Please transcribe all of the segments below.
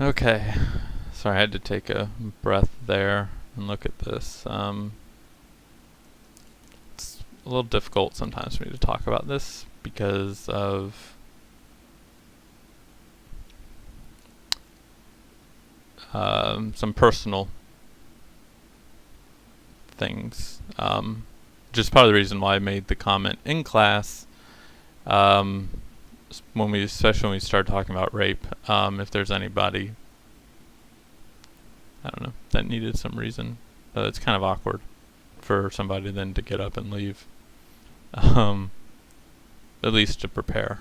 Okay. Sorry, I had to take a breath there and look at this. It's a little difficult sometimes for me to talk about this because of some personal things. Just part of the reason why I made the comment in class, especially when we started talking about rape, if there's anybody, I don't know, that needed some reason. It's kind of awkward for somebody then to get up and leave, at least to prepare.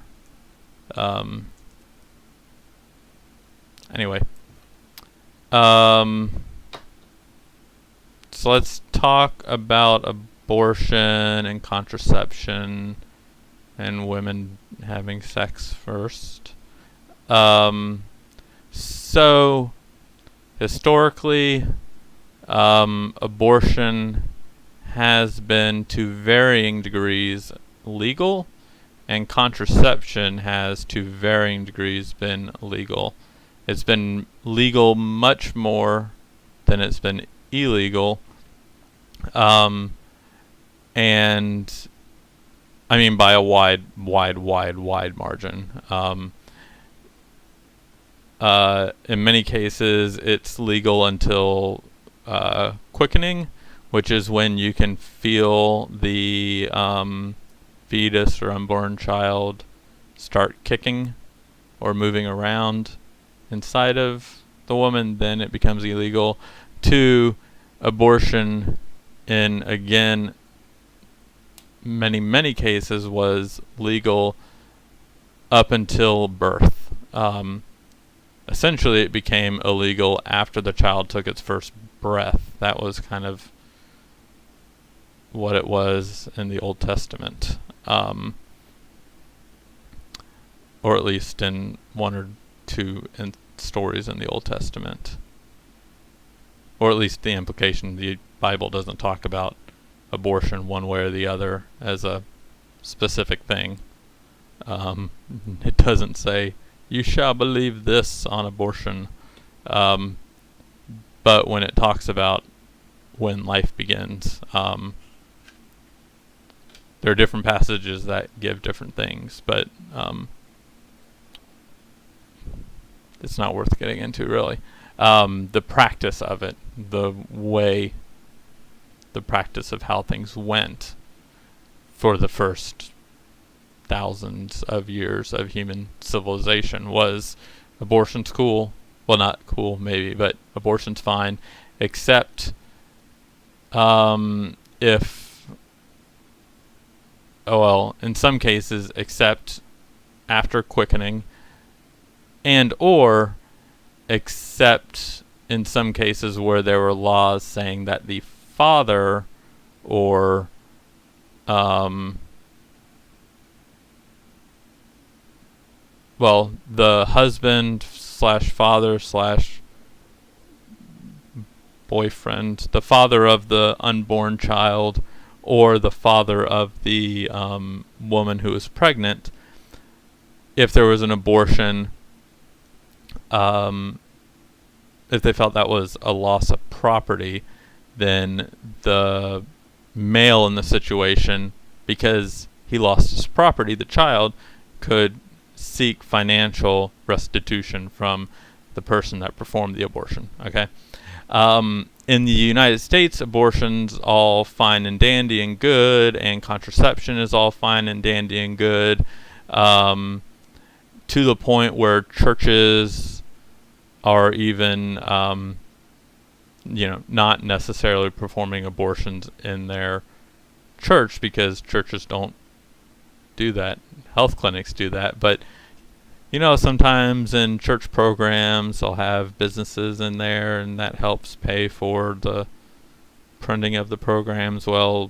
Anyway, so let's talk about abortion and contraception and women having sex first. So historically, abortion has been to varying degrees legal, and contraception has to varying degrees been legal. It's been legal much more than it's been illegal. And I mean by a wide margin. In many cases, it's legal until quickening, which is when you can feel the fetus or unborn child start kicking or moving around inside of the woman. Then it becomes illegal. To abortion, in again many cases, was legal up until birth. Essentially, it became illegal after the child took its first breath. That was kind of what it was in the Old Testament, or at least in one or two stories in the Old Testament, or at least the implication. The Bible doesn't talk about abortion one way or the other as a specific thing. It doesn't say, you shall believe this on abortion. But when it talks about when life begins, there are different passages that give different things, but it's not worth getting into, really. The practice of it, the practice of how things went for the first thousands of years of human civilization was abortion's cool. Well, not cool maybe, but abortion's fine, except in some cases, except after quickening, and or except in some cases where there were laws saying that the father or the husband slash father slash boyfriend, the father of the unborn child, or the father of the woman who was pregnant, if there was an abortion, if they felt that was a loss of property, then the male in the situation, because he lost his property, the child, could seek financial restitution from the person that performed the abortion. Okay. In the United States, abortion's all fine and dandy and good, and contraception is all fine and dandy and good, to the point where churches are even, not necessarily performing abortions in their church, because churches don't do that. Health clinics do that, but sometimes in church programs they'll have businesses in there, and that helps pay for the printing of the programs. Well,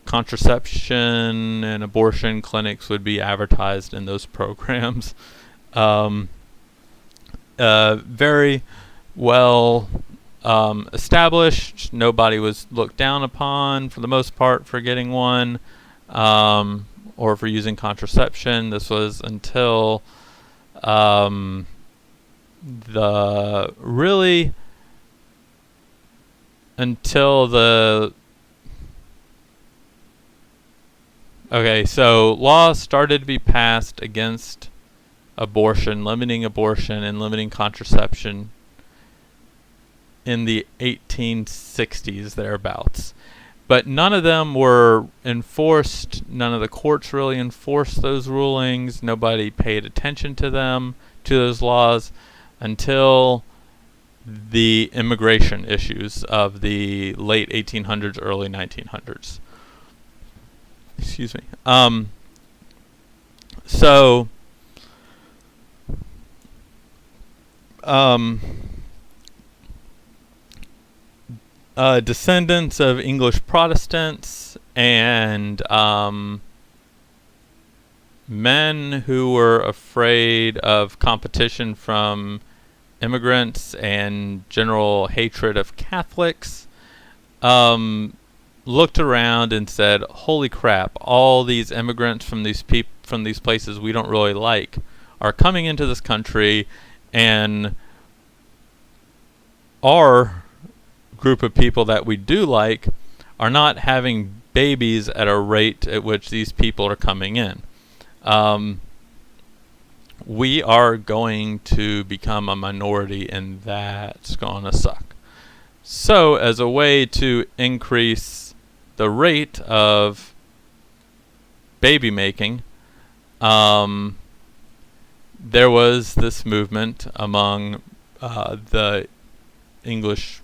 contraception and abortion clinics would be advertised in those programs. Very well established. Nobody was looked down upon for the most part for getting one, or for using contraception. This was until the really until the okay, so laws started to be passed against abortion, limiting abortion and limiting contraception in the 1860s thereabouts. But none of them were enforced. None of the courts really enforced those rulings. Nobody paid attention to them, to those laws, until the immigration issues of the late 1800s, early 1900s. Excuse me. So, descendants of English Protestants and men who were afraid of competition from immigrants and general hatred of Catholics looked around and said, "Holy crap! All these immigrants from these places we don't really like are coming into this country, and our group of people that we do like are not having babies at a rate at which these people are coming in. We are going to become a minority, and that's going to suck." So, as a way to increase the rate of baby making, there was this movement among the English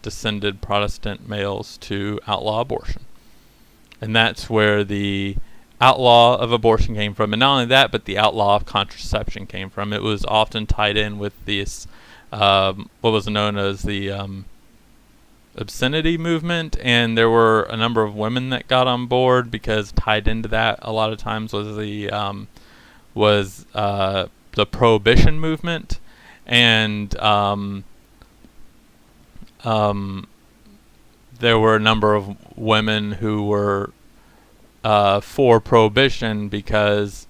descended Protestant males to outlaw abortion. And that's where the outlaw of abortion came from. And not only that, but the outlaw of contraception came from. It was often tied in with this, what was known as the obscenity movement. And there were a number of women that got on board, because tied into that a lot of times was the prohibition movement. And there were a number of women who were for prohibition because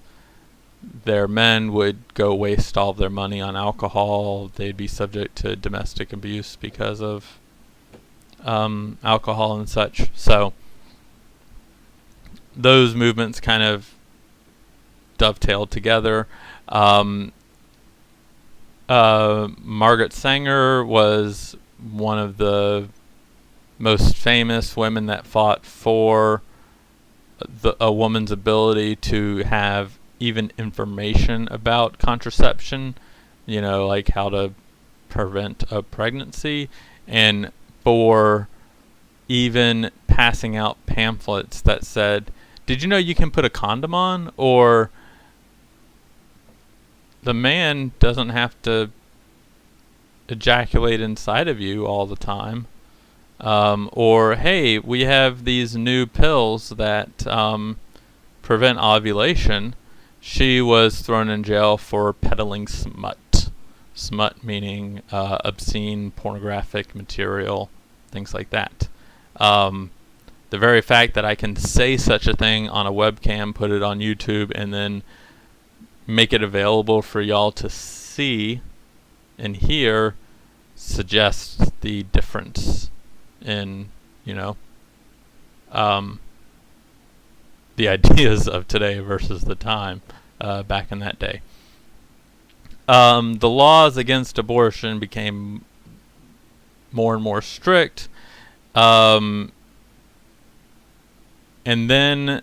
their men would go waste all of their money on alcohol. They'd be subject to domestic abuse because of alcohol and such. So those movements kind of dovetailed together. Margaret Sanger was one of the most famous women that fought for a woman's ability to have even information about contraception, like how to prevent a pregnancy, and for even passing out pamphlets that said, "Did you know you can put a condom on?" Or, "The man doesn't have to ejaculate inside of you all the time." Or, "Hey, we have these new pills that prevent ovulation." She was thrown in jail for peddling smut. Smut meaning obscene, pornographic material, things like that. The very fact that I can say such a thing on a webcam, put it on YouTube, and then make it available for y'all to see and hear suggests the difference in, the ideas of today versus the time back in that day. The laws against abortion became more and more strict. And then,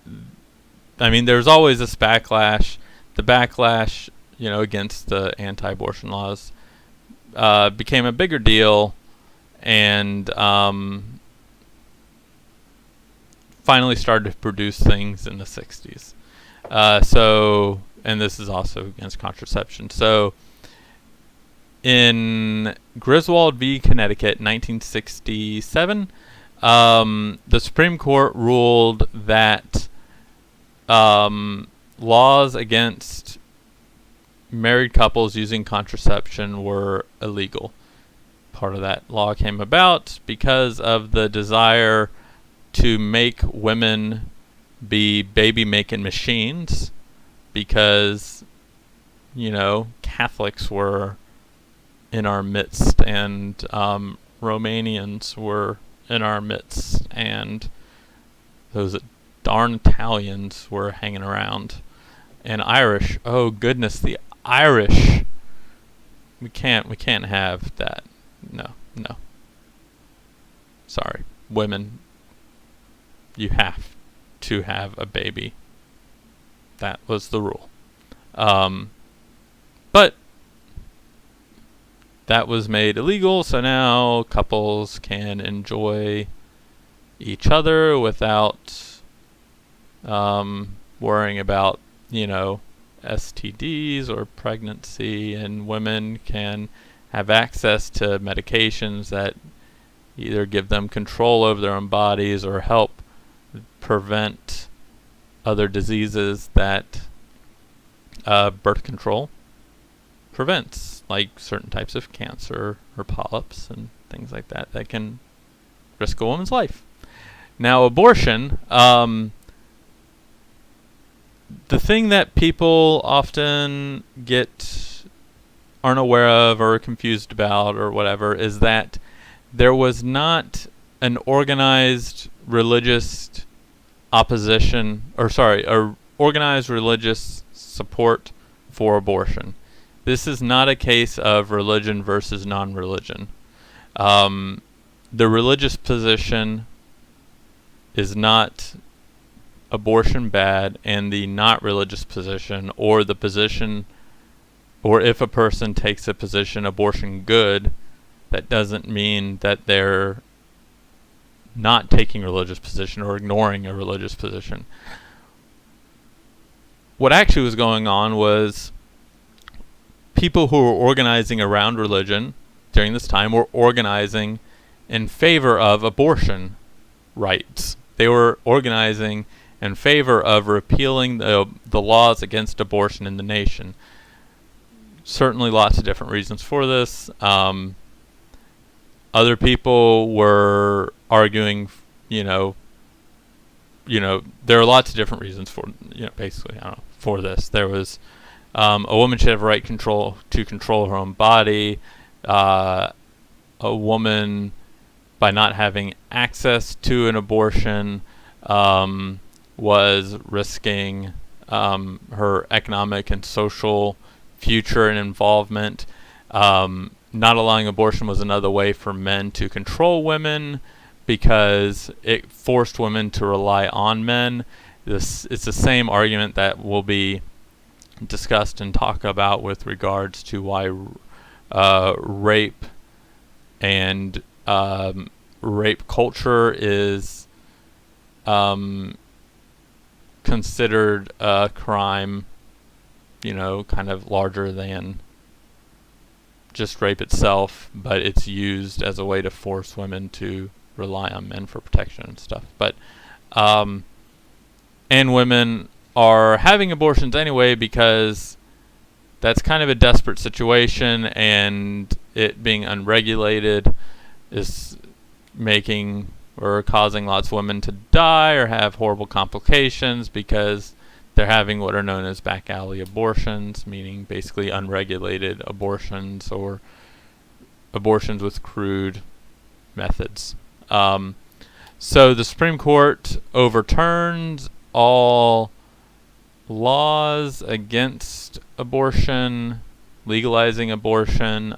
there's always this backlash. The backlash, against the anti-abortion laws became a bigger deal, and finally started to produce things in the 60s. And this is also against contraception. So, in Griswold v. Connecticut, 1967, the Supreme Court ruled that laws against married couples using contraception were illegal. Part of that law came about because of the desire to make women be baby-making machines, because, Catholics were in our midst, and Romanians were in our midst, and those darn Italians were hanging around, and Irish. Oh goodness, the Irish. We can't have that. No. Sorry, women. You have to have a baby. That was the rule. But that was made illegal, so now couples can enjoy each other without worrying about, STDs or pregnancy, and women can have access to medications that either give them control over their own bodies or help prevent other diseases that birth control prevents, like certain types of cancer or polyps and things like that can risk a woman's life. Now, abortion, the thing that people often aren't aware of or organized about or whatever is that there was not an organized religious organized religious support for abortion. This is not a case of religion versus non-religion. The religious position is not abortion bad, and the not religious position, or the position, or if a person takes a position abortion good, that doesn't mean that they're not taking a religious position or ignoring a religious position. What actually was going on was people who were organizing around religion during this time were organizing in favor of abortion rights. They were organizing in favor of repealing the laws against abortion in the nation. Certainly lots of different reasons for this. Other people were arguing, there are lots of different reasons for, basically, for this. There was a woman should have a right to control her own body. A woman, by not having access to an abortion, was risking her economic and social future and involvement. Not allowing abortion was another way for men to control women because it forced women to rely on men. It's the same argument that will be discussed and talked about with regards to why rape and rape culture is considered a crime, kind of larger than just rape itself, but it's used as a way to force women to rely on men for protection and stuff. But and women are having abortions anyway because that's kind of a desperate situation, and it being unregulated is making or causing lots of women to die or have horrible complications because they're having what are known as back alley abortions, meaning basically unregulated abortions or abortions with crude methods. So the Supreme Court overturned all laws against abortion, legalizing abortion,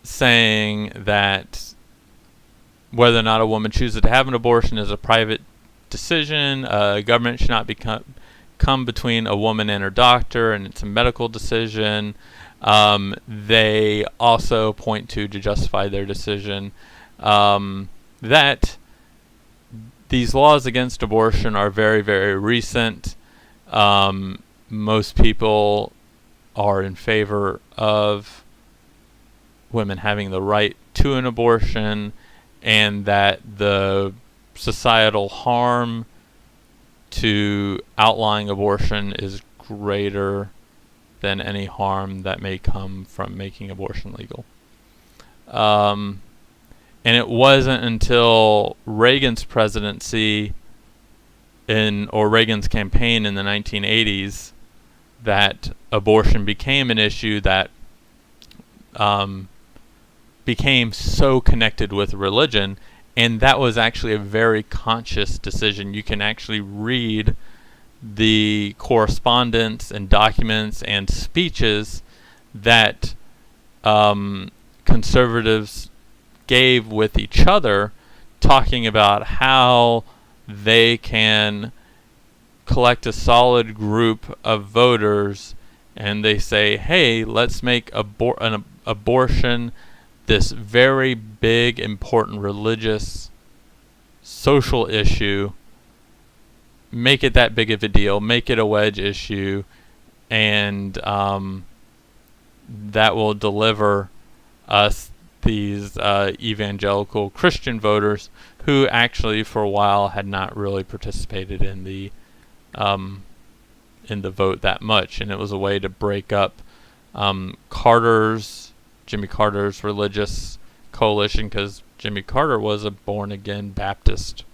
saying that whether or not a woman chooses to have an abortion is a private decision. Government should not come between a woman and her doctor, and it's a medical decision. They also point to justify their decision that these laws against abortion are very, very recent. Most people are in favor of women having the right to an abortion, and that the societal harm to outlawing abortion is greater than any harm that may come from making abortion legal. And it wasn't until Reagan's presidency or Reagan's campaign in the 1980s that abortion became an issue that became so connected with religion, and that was actually a very conscious decision. You can actually read the correspondence and documents and speeches that conservatives gave with each other, talking about how they can collect a solid group of voters, and they say, hey, let's make an abortion this very big, important religious, social issue, make it that big of a deal, make it a wedge issue, and that will deliver us these evangelical Christian voters who actually for a while had not really participated in the vote that much. And it was a way to break up Jimmy Carter's religious coalition, because Jimmy Carter was a born-again Baptist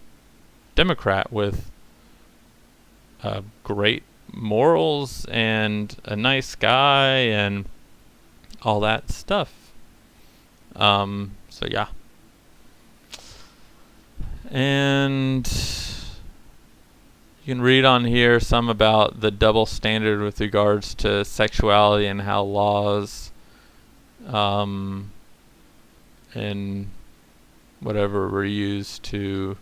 Democrat with great morals and a nice guy and all that stuff. So yeah. And you can read on here some about the double standard with regards to sexuality and how laws and whatever were used to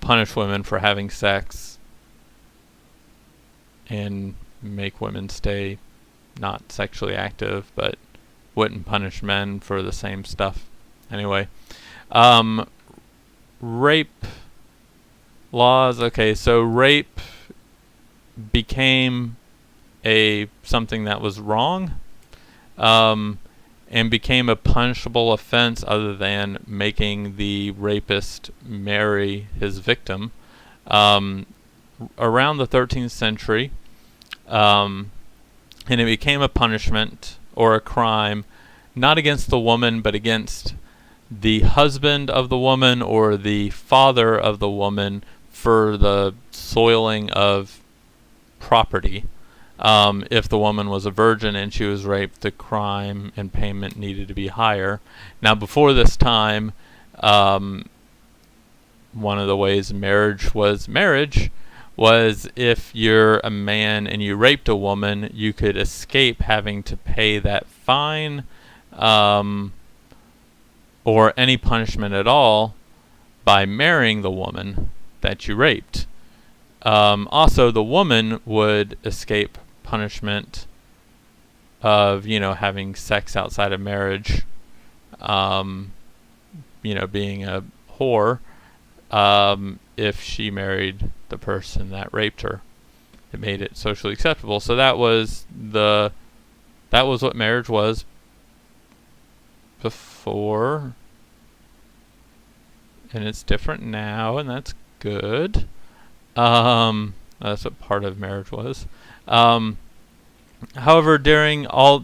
punish women for having sex and make women stay not sexually active, but wouldn't punish men for the same stuff. Anyway, rape laws. Okay, so rape became something that was wrong, and became a punishable offense other than making the rapist marry his victim around the 13th century, and it became a punishment or a crime not against the woman but against the husband of the woman or the father of the woman for the soiling of property. If the woman was a virgin and she was raped, the crime and payment needed to be higher. Now, before this time, one of the ways marriage was if you're a man and you raped a woman, you could escape having to pay that fine or any punishment at all by marrying the woman that you raped. Also, the woman would escape punishment of, having sex outside of marriage, being a whore, if she married the person that raped her. It made it socially acceptable. So that was what marriage was before, and it's different now, and that's good. That's what part of marriage was. However, during all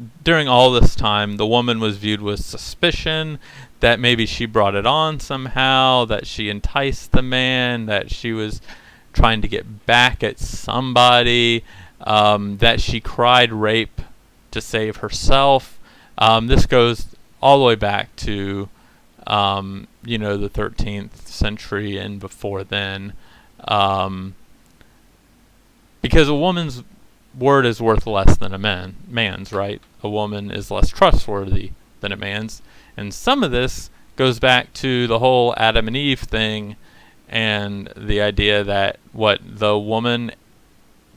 this time, the woman was viewed with suspicion, that maybe she brought it on somehow, that she enticed the man, that she was trying to get back at somebody, that she cried rape to save herself. This goes all the way back to, the 13th century and before then. Because a woman's word is worth less than a man's, right? A woman is less trustworthy than a man's. And some of this goes back to the whole Adam and Eve thing and the idea that the woman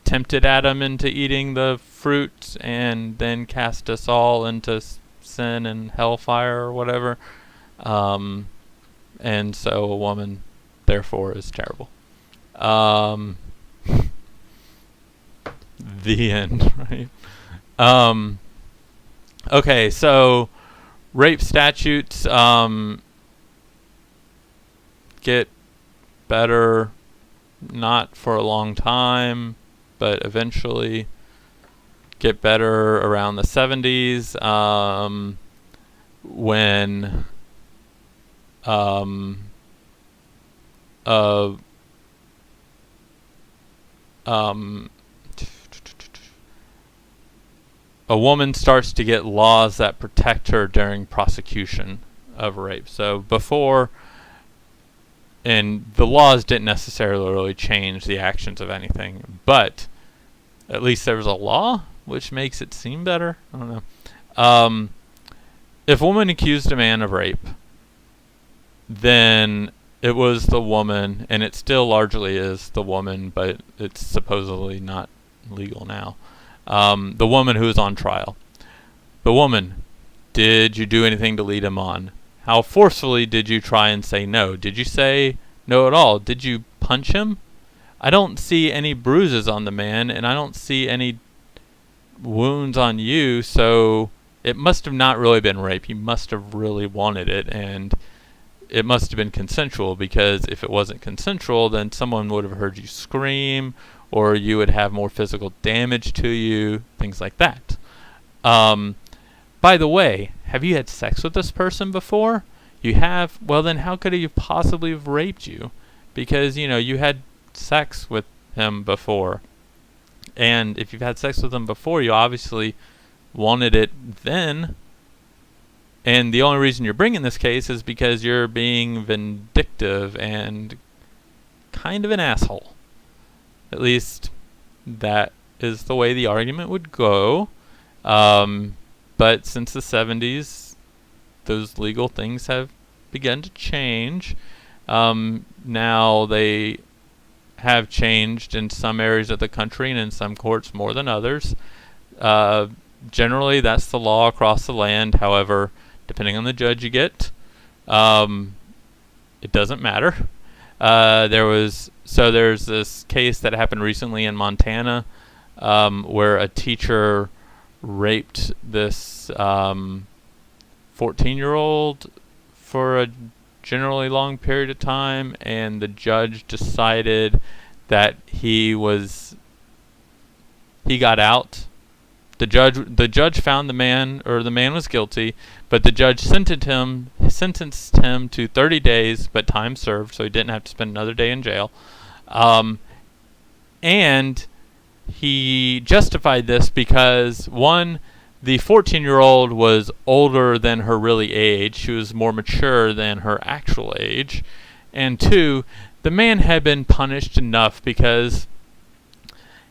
tempted Adam into eating the fruit and then cast us all into sin and hellfire or whatever. And so a woman, therefore, is terrible. The end, right? Okay, so rape statutes get better, not for a long time, but eventually get better around the 70s, when um, a woman starts to get laws that protect her during prosecution of rape. So before, and the laws didn't necessarily really change the actions of anything, but at least there was a law, which makes it seem better. I don't know. If a woman accused a man of rape, then it was the woman, and it still largely is the woman, but it's supposedly not legal now. The woman who is on trial. The woman, did you do anything to lead him on? How forcefully did you try and say no? Did you say no at all? Did you punch him? I don't see any bruises on the man, and I don't see any wounds on you, so it must have not really been rape. You must have really wanted it, and it must have been consensual, because if it wasn't consensual, then someone would have heard you scream, or you would have more physical damage to you, things like that. By the way, have you had sex with this person before? You have? Well, then how could he possibly have raped you? Because, you had sex with him before. And if you've had sex with him before, you obviously wanted it then. And the only reason you're bringing this case is because you're being vindictive and kind of an asshole. At least that is the way the argument would go. But since the 70s, those legal things have begun to change. Now they have changed in some areas of the country and in some courts more than others. Generally, that's the law across the land. However, depending on the judge you get, it doesn't matter. There's this case that happened recently in Montana, where a teacher raped this 14-year-old for a generally long period of time, and the judge decided that he got out. The judge found the man was guilty, but the judge sentenced him to 30 days, but time served, so he didn't have to spend another day in jail. And he justified this because, one, the 14-year-old was older than her really age. She was more mature than her actual age. And two, the man had been punished enough because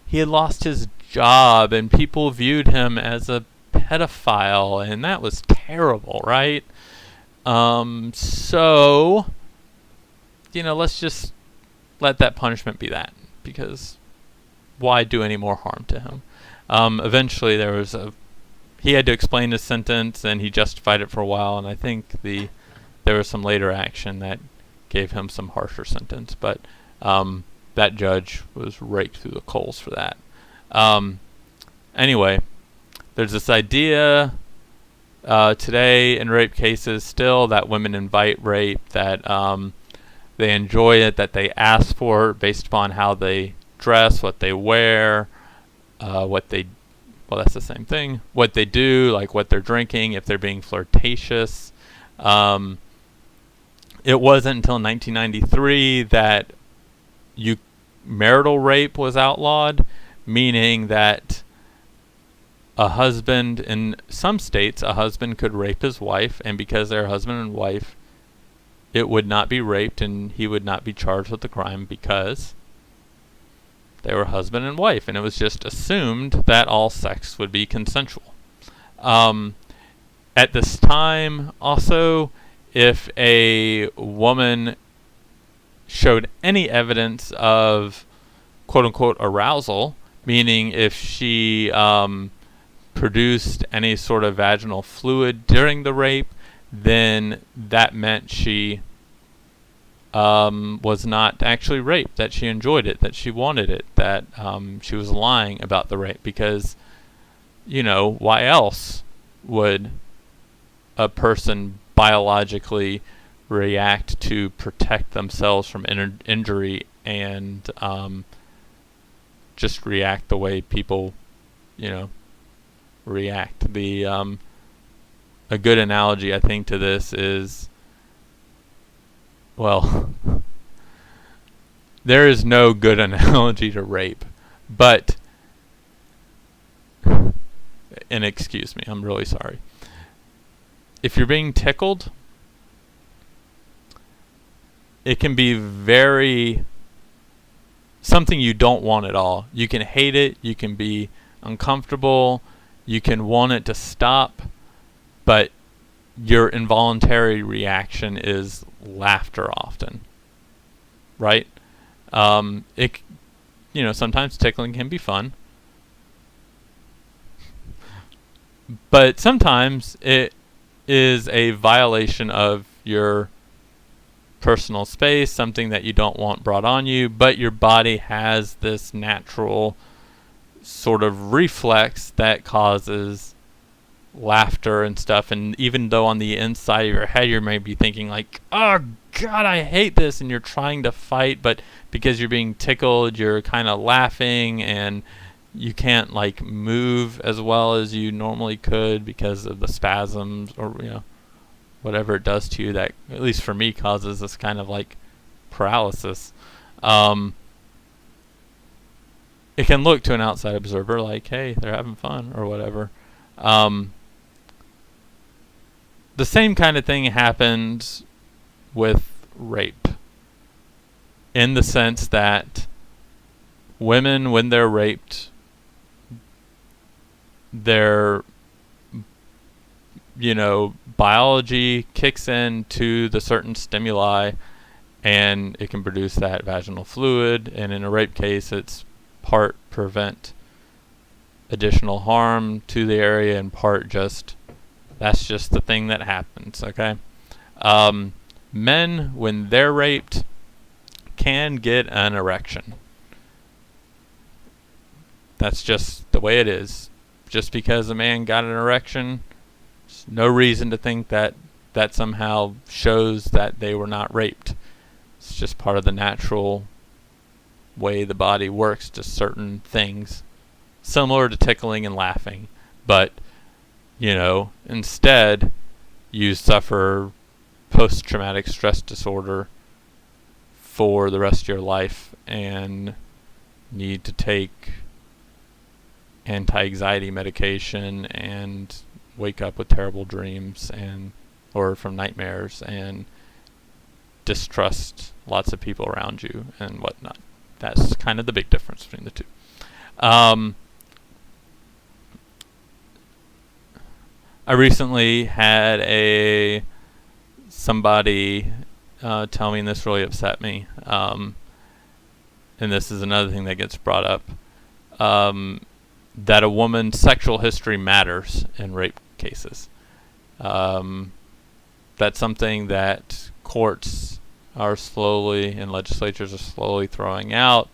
he had lost his job and people viewed him as a pedophile, and that was terrible, right? So, let's just let that punishment be that, because why do any more harm to him? Eventually he had to explain his sentence, and he justified it for a while, and I think there was some later action that gave him some harsher sentence, but that judge was raked through the coals for that. Anyway, there's this idea today in rape cases still that women invite rape, that they enjoy it, that they ask for it based upon how they dress, what they wear, that's the same thing, what they do, like what they're drinking, if they're being flirtatious. It wasn't until 1993 that marital rape was outlawed, meaning that a husband, in some states, a husband could rape his wife, and because they're husband and wife, it would not be raped, and he would not be charged with the crime because they were husband and wife, and it was just assumed that all sex would be consensual. At this time, also, if a woman showed any evidence of quote-unquote arousal, meaning if she produced any sort of vaginal fluid during the rape, then that meant she was not actually raped, that she enjoyed it, that she wanted it, that she was lying about the rape, because, why else would a person biologically react to protect themselves from injury and just react the way people, react. A good analogy, I think, to this is, well, there is no good analogy to rape, But, and excuse me, I'm really sorry. If you're being tickled, it can be very something you don't want at all. You can hate it, you can be uncomfortable, you can want it to stop, but your involuntary reaction is laughter often, right? It, sometimes tickling can be fun, but sometimes it is a violation of your personal space, something that you don't want brought on you, but your body has this natural sort of reflex that causes laughter and stuff. And even though on the inside of your head you may be thinking like, oh god, I hate this, and you're trying to fight, but because you're being tickled, you're kind of laughing, and you can't like move as well as you normally could because of the spasms, or whatever it does to you, that at least for me causes this kind of like paralysis. It can look to an outside observer like, hey, they're having fun or whatever. The same kind of thing happened with rape, in the sense that women, when they're raped, their biology kicks in to the certain stimuli, and it can produce that vaginal fluid. And in a rape case, it's part prevent additional harm to the area, and part that's just the thing that happens. Okay. Men, when they're raped, can get an erection. That's just the way it is. Just because a man got an erection, there's no reason to think that somehow shows that they were not raped. It's just part of the natural way the body works to certain things, similar to tickling and laughing. But, instead, you suffer post-traumatic stress disorder for the rest of your life and need to take anti-anxiety medication and wake up with terrible dreams or from nightmares, and distrust lots of people around you and whatnot. That's kind of the big difference between the two. I recently had somebody tell me, and this really upset me, and this is another thing that gets brought up, that a woman's sexual history matters in rape cases. That's something that courts are slowly, and legislatures are slowly throwing out,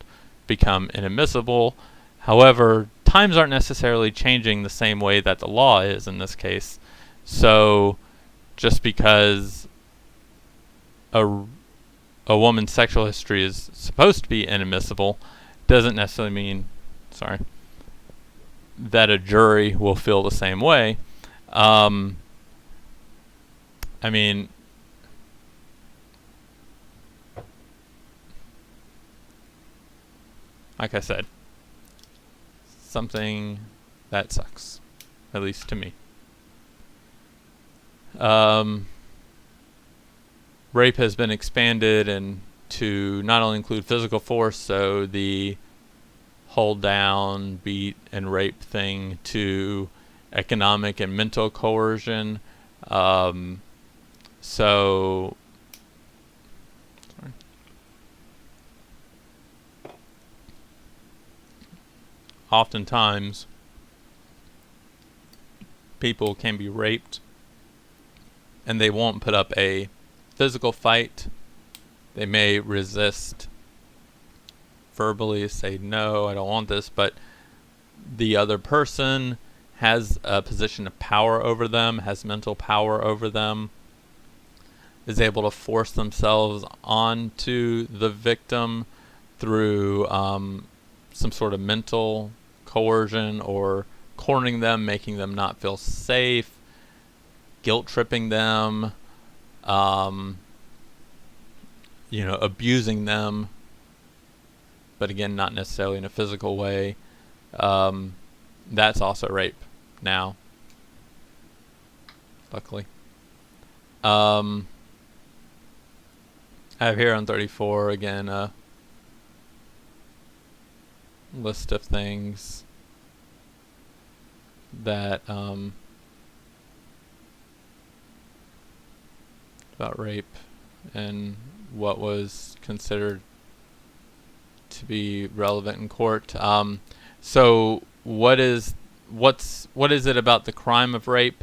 become inadmissible. However, times aren't necessarily changing the same way that the law is in this case. So just because a woman's sexual history is supposed to be inadmissible doesn't necessarily mean, that a jury will feel the same way. Like I said, something that sucks, at least to me. Rape has been expanded and to not only include physical force, so the hold down, beat, and rape thing, to economic and mental coercion. Oftentimes, people can be raped and they won't put up a physical fight. They may resist verbally, say, no, I don't want this, but the other person has a position of power over them, has mental power over them, is able to force themselves onto the victim through some sort of mental coercion, or cornering them, making them not feel safe, guilt tripping them, abusing them. but again, not necessarily in a physical way. That's also rape now, luckily. I have here on 34 again a list of things that about rape and what was considered to be relevant in court. So what is it about the crime of rape?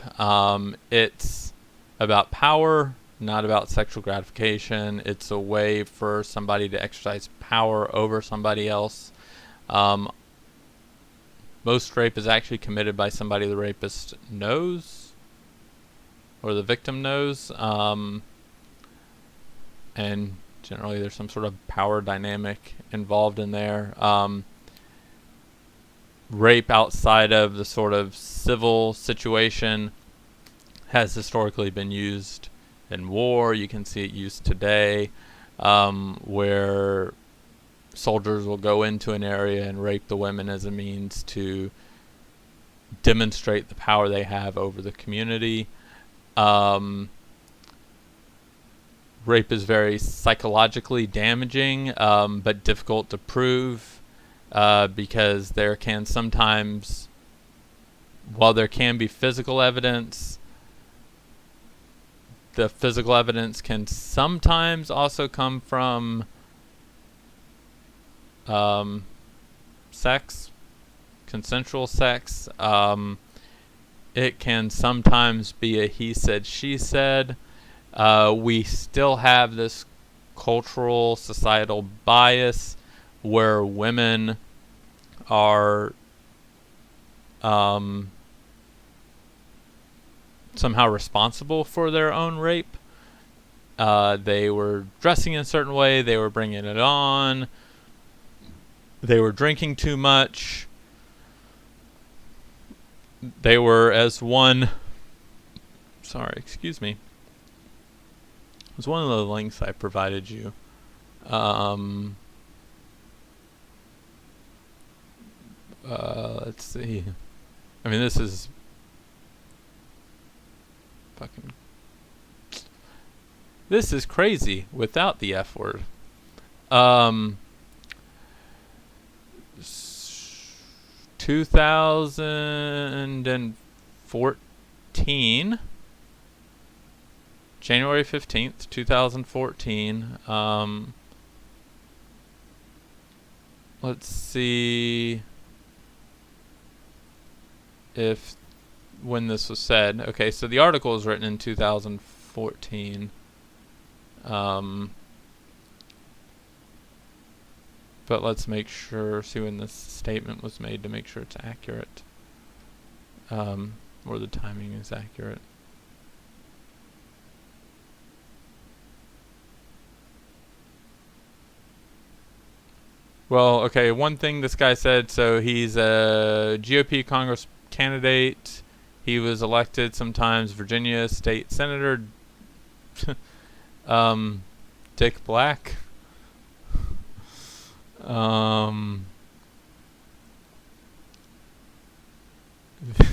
It's about power, not about sexual gratification. It's a way for somebody to exercise power over somebody else. Most rape is actually committed by somebody the rapist knows, or the victim knows, and generally there's some sort of power dynamic involved in there. Rape outside of the sort of civil situation has historically been used in war. You can see it used today, where soldiers will go into an area and rape the women as a means to demonstrate the power they have over the community. Rape is very psychologically damaging, but difficult to prove, because there can sometimes, while there can be physical evidence, the physical evidence can sometimes also come from sex, consensual sex. It can sometimes be a he said, she said. We still have this cultural, societal bias where women are somehow responsible for their own rape. They were dressing in a certain way, they were bringing it on, they were drinking too much, they were, as one of the links I provided you, let's see, I mean, this is this is crazy without the F word. 2014, January 15th, 2014. Let's see if when this was said. Okay, so the article was written in 2014. But let's make sure, see when this statement was made to make sure it's accurate, or the timing is accurate. Well, okay, one thing this guy said, so he's a GOP Congress candidate. He was elected sometimes Virginia State Senator Dick Black.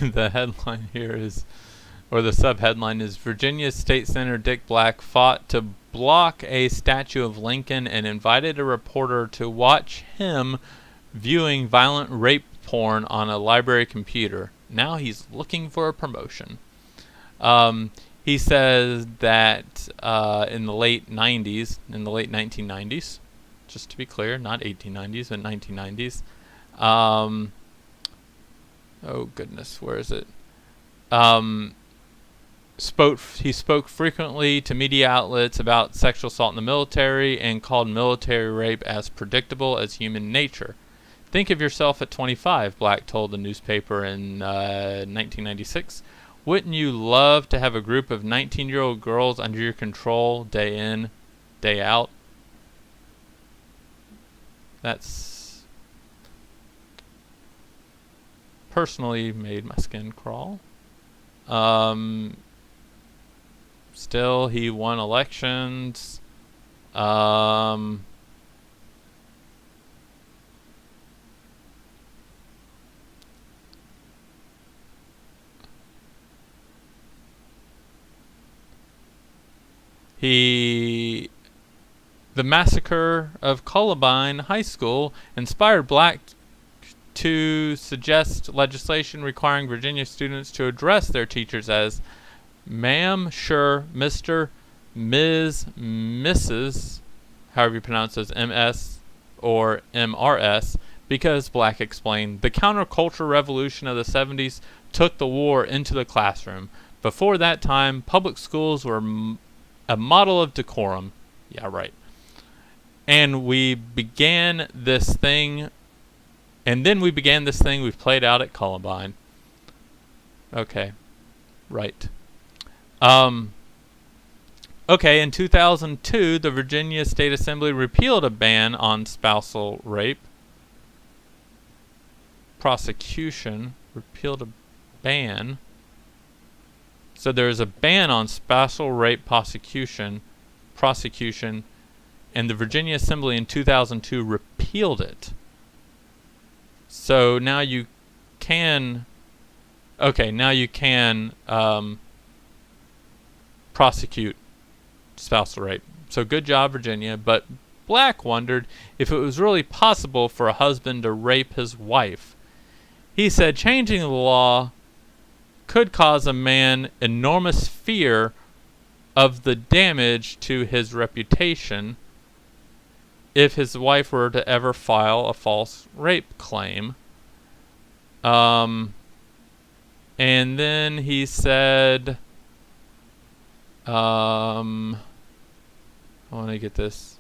The headline here is, or the subheadline is, Virginia State Senator Dick Black fought to block a statue of Lincoln and invited a reporter to watch him viewing violent rape porn on a library computer. Now he's looking for a promotion. He says that in the late 1990s, just to be clear, not 1890s, but 1990s. Oh goodness, where is it? He spoke frequently to media outlets about sexual assault in the military and called military rape as predictable as human nature. Think of yourself at 25, Black told the newspaper in 1996. Wouldn't you love to have a group of 19-year-old girls under your control day in, day out? That's personally made my skin crawl. Still, he won elections. The massacre of Columbine High School inspired Black to suggest legislation requiring Virginia students to address their teachers as ma'am, sure, Mr., Ms., Mrs., however you pronounce those, MS or MRS, because, Black explained, the counterculture revolution of the 70s took the war into the classroom. Before that time, public schools were a model of decorum. Yeah, right. And we began this thing, we've played out at Columbine. Okay, right. Okay, in 2002, the Virginia State Assembly repealed a ban on spousal rape. Prosecution repealed a ban. So there is a ban on spousal rape prosecution, and the Virginia Assembly in 2002 repealed it. So now you can, prosecute spousal rape. So good job, Virginia. But Black wondered if it was really possible for a husband to rape his wife. He said changing the law could cause a man enormous fear of the damage to his reputation if his wife were to ever file a false rape claim. And then he said, I want to get this.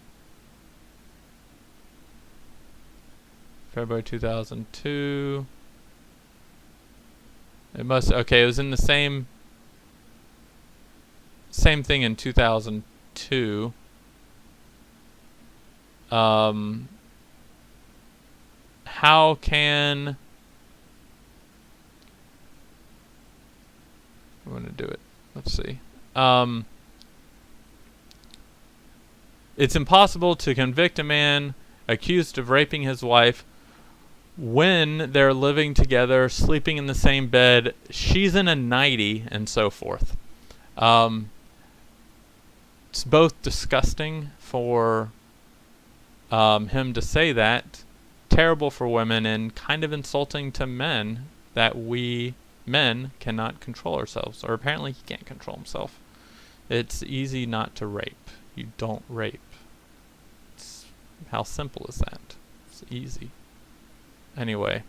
February 2002. It was in the same thing in 2002. How can I want to do it? Let's see. It's impossible to convict a man accused of raping his wife when they're living together, sleeping in the same bed, she's in a nightie, and so forth. It's both disgusting for him to say that, terrible for women, and kind of insulting to men that we men cannot control ourselves, or apparently he can't control himself. It's easy not to rape. You don't rape. How simple is that? It's easy. Anyway,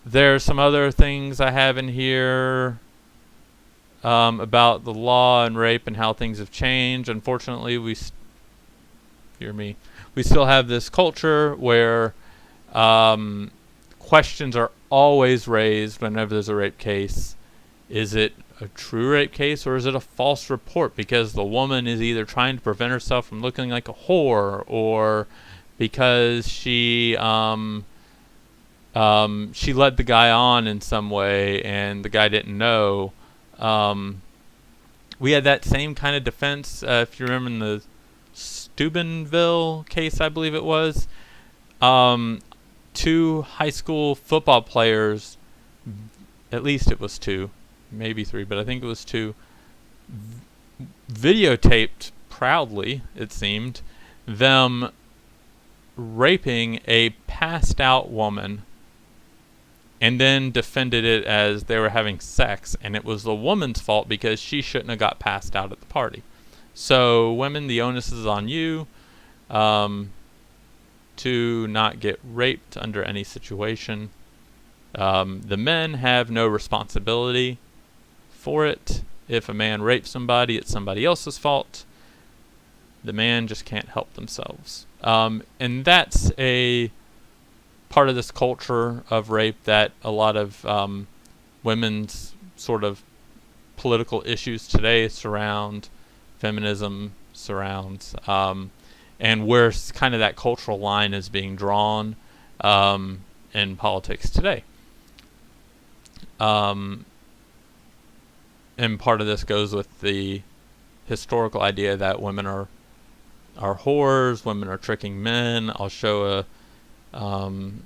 there's some other things I have in here about the law and rape and how things have changed. Unfortunately, we still have this culture where questions are always raised whenever there's a rape case. Is it a true rape case or is it a false report? Because the woman is either trying to prevent herself from looking like a whore, or because she led the guy on in some way and the guy didn't know. We had that same kind of defense, if you remember, in the Steubenville case, I believe it was. 2 high school football players, at least it was 2, maybe 3, but I think it was 2, videotaped proudly, it seemed, them raping a passed out woman, and then defended it as they were having sex, and it was the woman's fault because she shouldn't have got passed out at the party. So women, the onus is on you to not get raped under any situation. The men have no responsibility for it. If a man rapes somebody, it's somebody else's fault. The man just can't help themselves. And that's a part of this culture of rape that a lot of women's sort of political issues today surround, feminism surrounds, and where kind of that cultural line is being drawn in politics today. And part of this goes with the historical idea that women are whores, women are tricking men. I'll show a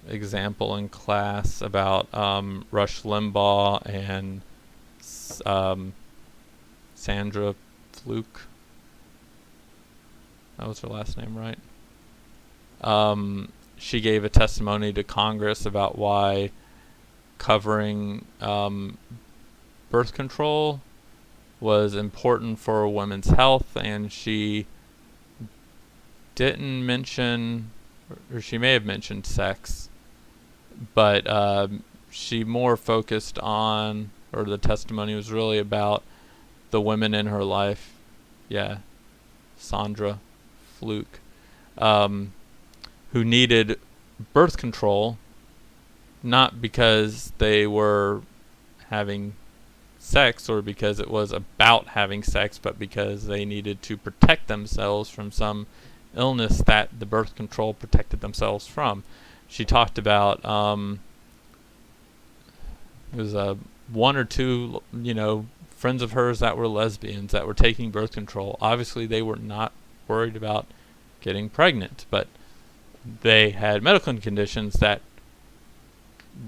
example in class about Rush Limbaugh and Sandra Fluke. That was her last name, right? She gave a testimony to Congress about why covering birth control was important for women's health, and she didn't mention, or she may have mentioned sex, but she more focused on, or the testimony was really about the women in her life. Yeah, Sandra Fluke, who needed birth control, not because they were having sex or because it was about having sex, but because they needed to protect themselves from some illness that the birth control protected themselves from. She talked about it was one or two, friends of hers that were lesbians that were taking birth control. Obviously, they were not worried about getting pregnant, but they had medical conditions that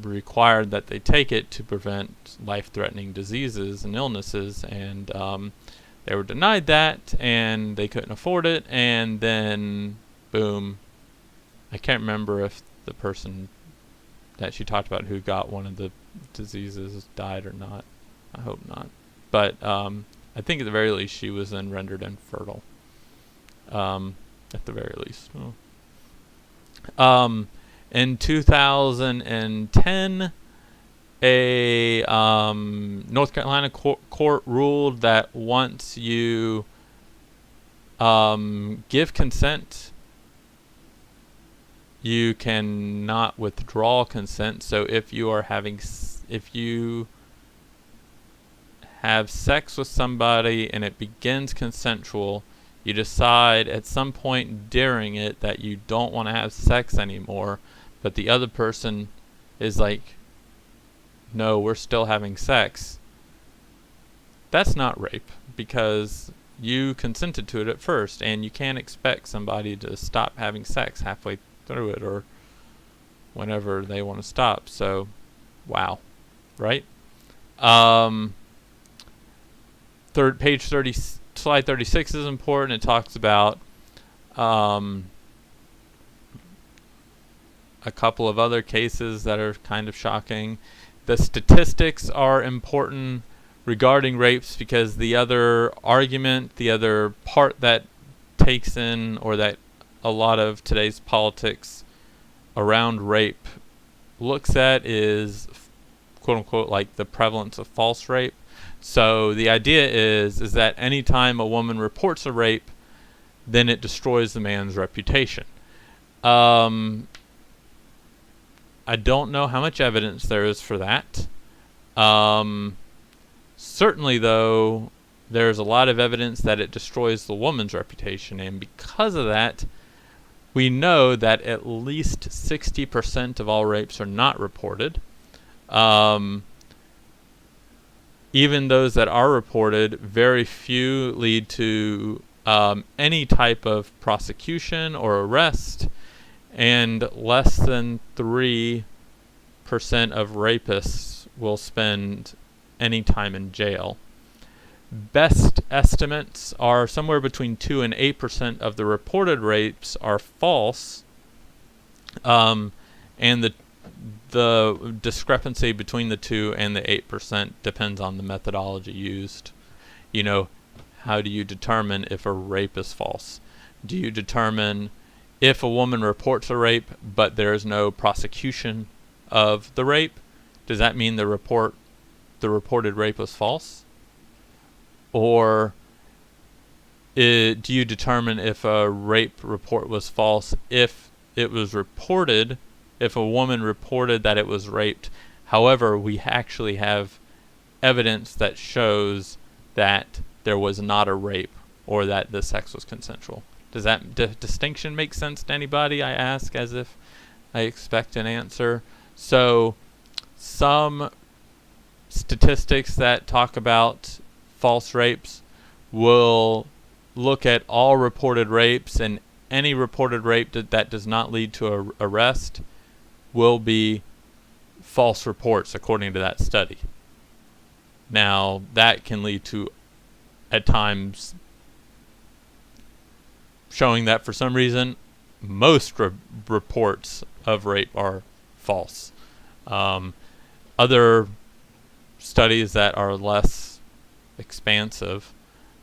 required that they take it to prevent life-threatening diseases and illnesses, and they were denied that, and they couldn't afford it, and then boom, I can't remember if the person that she talked about who got one of the diseases died or not. I hope not, but I think at the very least she was then rendered infertile, at the very least. In 2010, a North Carolina court ruled that once you give consent, you cannot withdraw consent. So if you are if you have sex with somebody and it begins consensual, you decide at some point during it that you don't want to have sex anymore, but the other person is like, no, we're still having sex. That's not rape, because you consented to it at first, and you can't expect somebody to stop having sex halfway through it or whenever they want to stop. So, wow, right? Page 30. Slide 36 is important. It talks about a couple of other cases that are kind of shocking. The statistics are important regarding rapes, because the other argument, the other part that takes in, or that a lot of today's politics around rape looks at, is quote unquote like the prevalence of false rape. So the idea is that anytime a woman reports a rape, then it destroys the man's reputation. I don't know how much evidence there is for that. Certainly, though, there's a lot of evidence that it destroys the woman's reputation, and because of that, we know that at least 60% of all rapes are not reported. Even those that are reported, very few lead to any type of prosecution or arrest, and less than 3% of rapists will spend any time in jail. Best estimates are somewhere between 2 and 8% of the reported rapes are false, and the discrepancy between the 2 and the 8% depends on the methodology used. How do you determine if a rape is false? Do you determine if a woman reports a rape but there is no prosecution of the rape? Does that mean the reported rape was false? Or do you determine if a rape report was false if it was reported, if a woman reported that it was raped, however, we actually have evidence that shows that there was not a rape or that the sex was consensual? Does that distinction make sense to anybody? I ask as if I expect an answer. So some statistics that talk about false rapes will look at all reported rapes, and any reported rape that does not lead to an arrest will be false reports according to that study. Now, that can lead to, at times, showing that for some reason most reports of rape are false. Other studies that are less expansive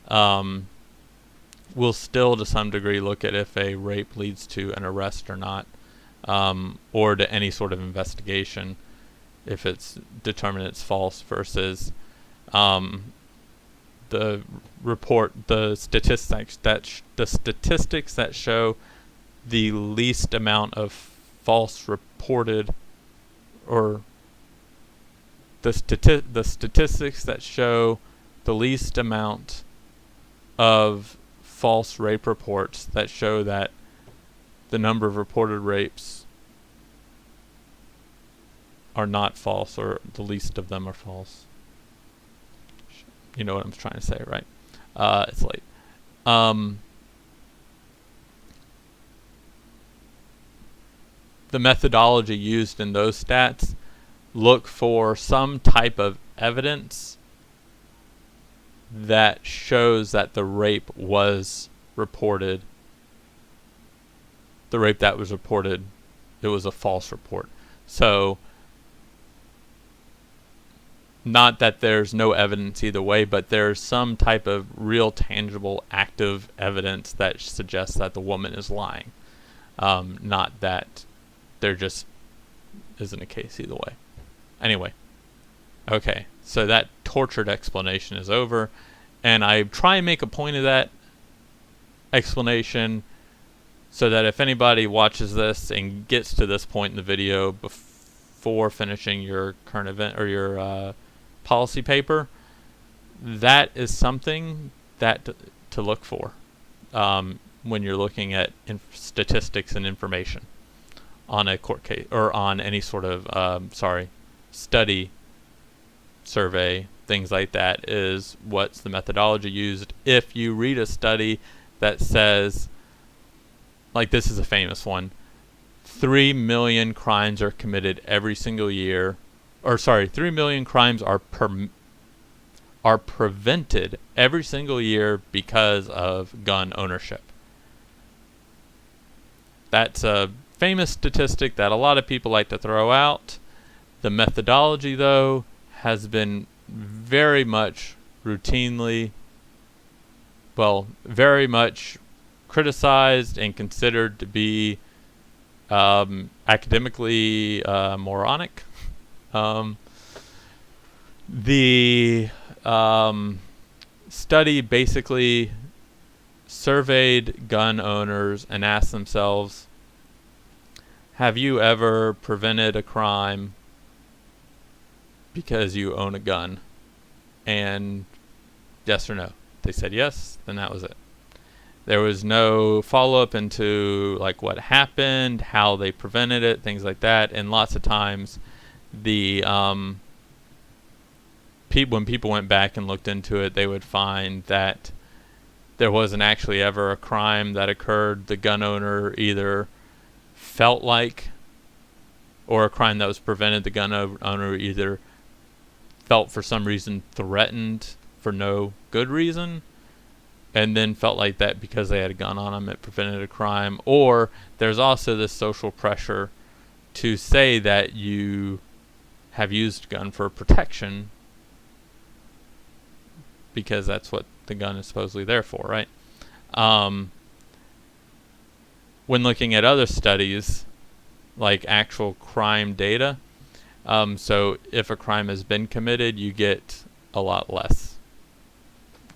will still to some degree look at if a rape leads to an arrest or not, or to any sort of investigation if it's determined it's false, versus the statistics that show the least amount of false reported, or the statistics that show the least amount of false rape reports, that show that the number of reported rapes are not false, or the least of them are false. You know what I'm trying to say, right? It's late. The methodology used in those stats look for some type of evidence that shows that the rape was reported. The rape that was reported, it was a false report. So, not that there's no evidence either way, but there's some type of real, tangible, active evidence that suggests that the woman is lying. Not that there just isn't a case either way. Anyway, okay, so that tortured explanation is over, and I try and make a point of that explanation so that if anybody watches this and gets to this point in the video before finishing your current event or your policy paper, that is something that to look for when you're looking at statistics and information on a court case or on any sort of study, survey, things like that. Is what's the methodology used. If you read a study that says, like this is a famous one, 3 million crimes are committed every single year, or 3 million crimes are prevented every single year because of gun ownership. That's a famous statistic that a lot of people like to throw out. The methodology, though, has been very much very much criticized and considered to be academically moronic. The study basically surveyed gun owners and asked themselves, have you ever prevented a crime because you own a gun? And yes or no. They said yes, then that was it. There was no follow-up into like what happened, how they prevented it, things like that. And lots of times the when people went back and looked into it, they would find that there wasn't actually ever a crime that occurred. The gun owner either felt like, or a crime that was prevented, the gun owner either felt for some reason threatened for no good reason, and then felt like that because they had a gun on them it prevented a crime. Or there's also this social pressure to say that you have used a gun for protection because that's what the gun is supposedly there for, right? When looking at other studies, like actual crime data, so if a crime has been committed, you get a lot less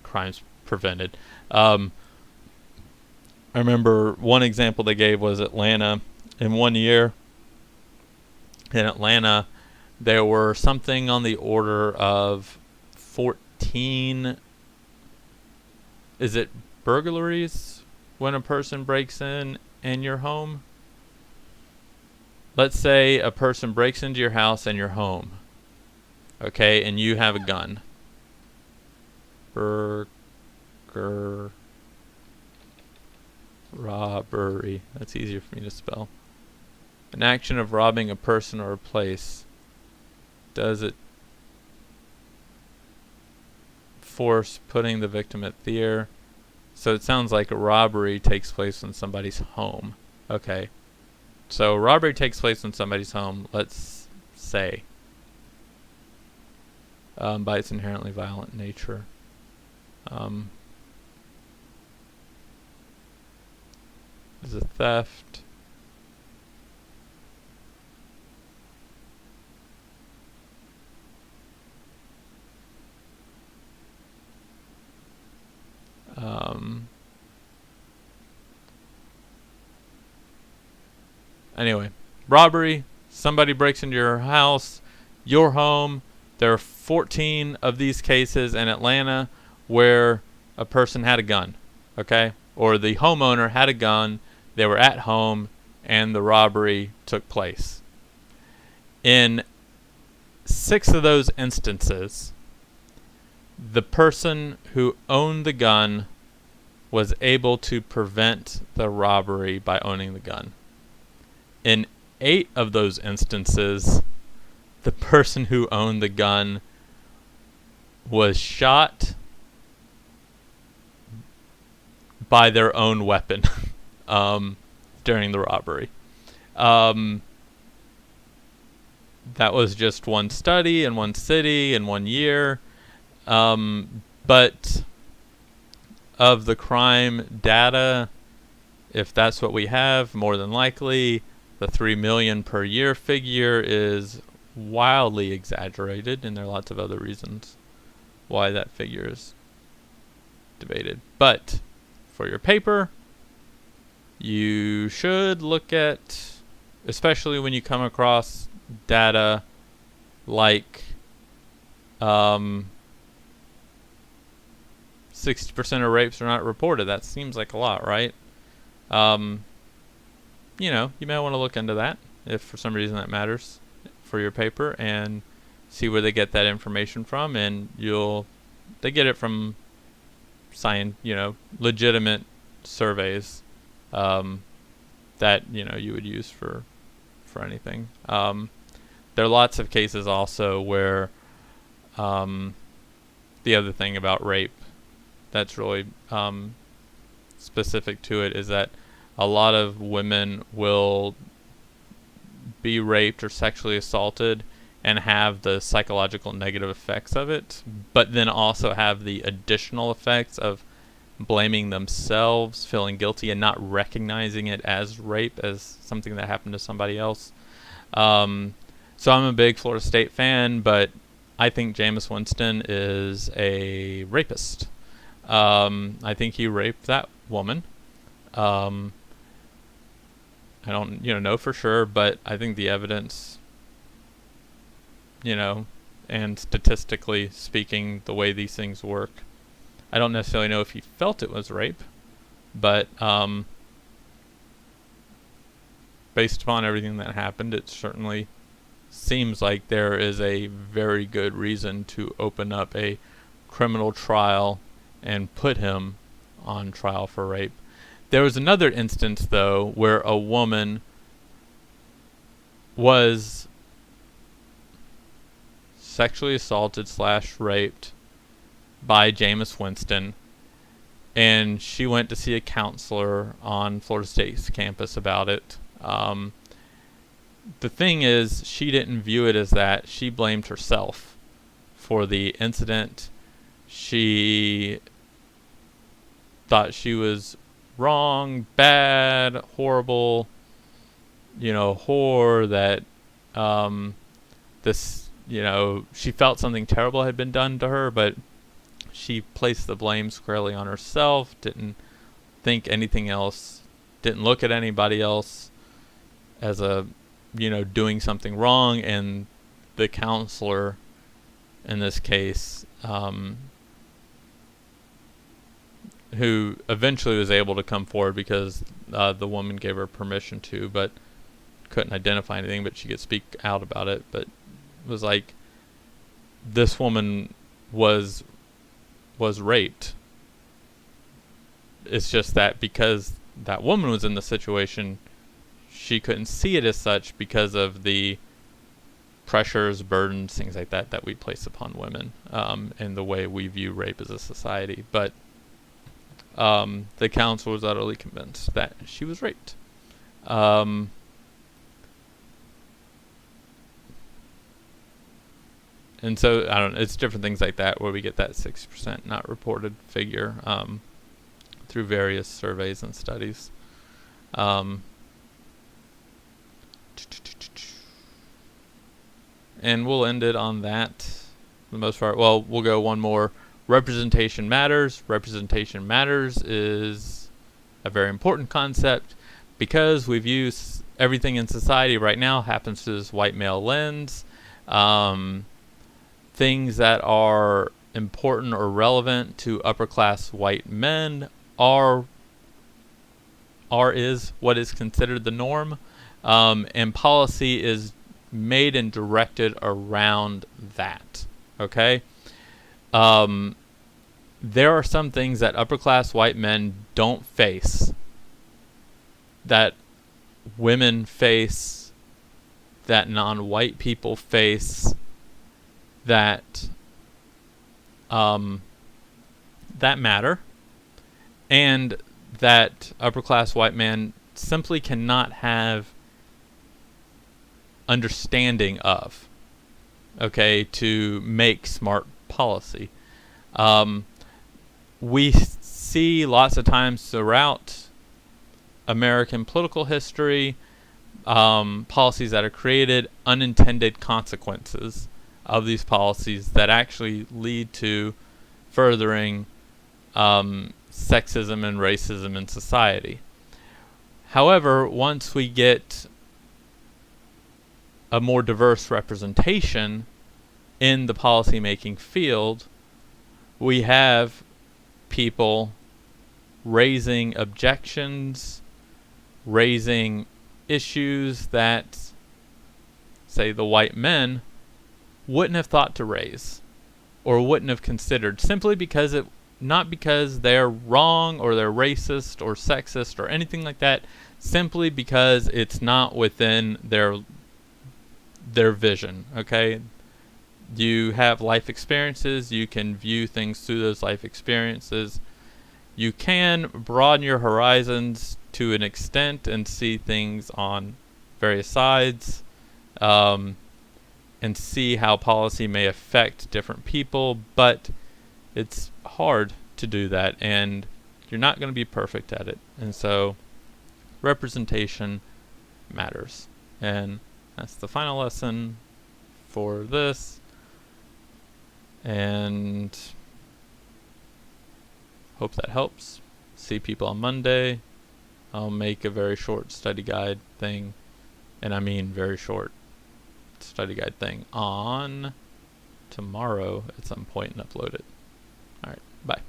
crimes prevented. I remember one example they gave was Atlanta. In 1 year in Atlanta, there were something on the order of 14, is it burglaries when a person breaks in your home? Let's say a person breaks into your house and your home, okay, and you have a gun. Robbery. That's easier for me to spell. An action of robbing a person or a place. Does it force putting the victim at fear? So it sounds like a robbery takes place in somebody's home. Okay. So robbery takes place in somebody's home, let's say, by its inherently violent nature. Is a theft. Anyway, robbery. Somebody breaks into your house, your home. There are 14 of these cases in Atlanta where a person had a gun, okay? Or the homeowner had a gun, they were at home, and the robbery took place. In 6 of those instances, the person who owned the gun was able to prevent the robbery by owning the gun. In 8 of those instances, the person who owned the gun was shot by their own weapon during the robbery. That was just one study in one city in 1 year. But of the crime data, if that's what we have, more than likely the 3 million per year figure is wildly exaggerated, and there are lots of other reasons why that figure is debated. But for your paper, you should look at, especially when you come across data like 60% of rapes are not reported. That seems like a lot, right? You know, you may want to look into that if for some reason that matters for your paper, and see where they get that information from. And they get it from legitimate surveys that you would use for anything. There are lots of cases also where the other thing about rape that's really specific to it is that a lot of women will be raped or sexually assaulted and have the psychological negative effects of it, but then also have the additional effects of blaming themselves, feeling guilty, and not recognizing it as rape, as something that happened to somebody else. So I'm a big Florida State fan, but I think Jameis Winston is a rapist. I think he raped that woman. I don't know for sure, but I think the evidence, and statistically speaking, the way these things work, I don't necessarily know if he felt it was rape, but based upon everything that happened, it certainly seems like there is a very good reason to open up a criminal trial and put him on trial for rape. There was another instance, though, where a woman was sexually assaulted / raped by Jameis Winston, and she went to see a counselor on Florida State's campus about it. The thing is, she didn't view it as that. She blamed herself for the incident. She thought she was wrong, bad, horrible, whore, that she felt something terrible had been done to her, but she placed the blame squarely on herself, didn't think anything else, didn't look at anybody else as doing something wrong. And the counselor in this case, who eventually was able to come forward because the woman gave her permission to, but couldn't identify anything, but she could speak out about it. But it was like, this woman was raped. It's just that because that woman was in the situation, she couldn't see it as such because of the pressures, burdens, things like that we place upon women, and the way we view rape as a society. But The council was utterly convinced that she was raped. And so I don't know, it's different things like that where we get that 60% not reported figure through various surveys and studies. And we'll end it on that for the most part. Well, we'll go one more. Representation matters. Representation matters is a very important concept because we view everything in society right now happens through this white male lens. Things that are important or relevant to upper class white men is what is considered the norm, and policy is made and directed around that. Okay, there are some things that upper class white men don't face that women face, that non-white people face, that that matter, and that upper class white men simply cannot have understanding of, okay, to make smart policy. We see lots of times throughout American political history policies that are created, unintended consequences of these policies that actually lead to furthering sexism and racism in society. However, once we get a more diverse representation in the policymaking field, we have people raising objections, raising issues that, say, the white men wouldn't have thought to raise or wouldn't have considered, simply because not because they're wrong or they're racist or sexist or anything like that, simply because it's not within their vision. Okay, you have life experiences, you can view things through those life experiences, you can broaden your horizons to an extent and see things on various sides, and see how policy may affect different people, but it's hard to do that, and you're not going to be perfect at it. And so representation matters. And that's the final lesson for this. And hope that helps. See people on Monday. I'll make a very short study guide thing, and I mean very short study guide thing on tomorrow at some point and upload it. Alright, bye.